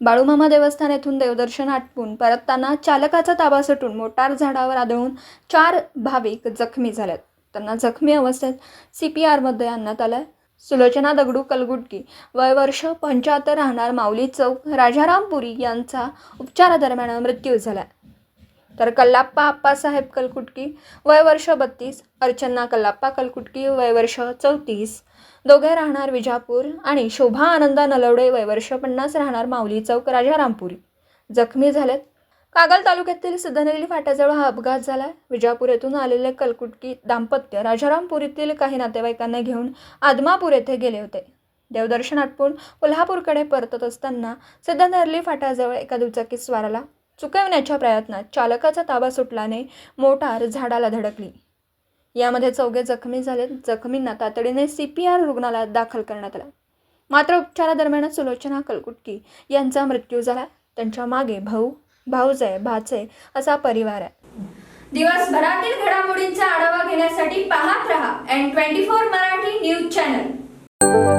बाळूमामा देवस्थान येथून देवदर्शन आटपून परतताना चालकाचा ताबा सुटून मोटार झाडावर आदळून 4 भाविक जखमी झालेत. त्यांना जखमी अवस्थेत CPRमध्ये आणण्यात आलं. सुलोचना दगडू कलगुटकी वय वर्ष 75 राहणार माऊली चौक राजारामपुरी यांचा उपचारादरम्यान मृत्यू झाला. तर कल्लाप्पा आप्पासाहेब कलकुटकी वय वर्ष 32, अर्चना कल्लाप्पा कलकुटकी वय वर्ष 34, दोघे राहणार विजापूर आणि शोभा आनंदा नलवडे वय वर्ष 50 राहणार माऊली चौक राजारामपुरी जखमी झालेत. कागल तालुक्यातील सिद्धनेली फाट्याजवळ हा अपघात झाला. विजापूर येथून आलेले कलकुटकी दाम्पत्य राजारामपुरीतील काही नातेवाईकांना घेऊन आदमापूर येथे गेले होते. देवदर्शन आटपून कोल्हापूरकडे परतत असताना सिद्धनेली फाट्याजवळ एका दुचाकीस्वाराला चुकवण्याच्या प्रयत्नात चालकाचा ताबा सुटल्याने मोटार झाडाला धडकली. यामध्ये 4 जखमी झाले. जखमींना तातडीने CPR रुग्णालयात दाखल करण्यात आला. मात्र उपचारादरम्यान सुलोचना कलकुटकी यांचा मृत्यू झाला. त्यांच्या मागे भाऊ, भाऊजे, भाचे असा परिवार आहे. दिवसभरातील घडामोडींचा आढावा घेण्यासाठी पाहत रहा N24 मराठी न्यूज चॅनल.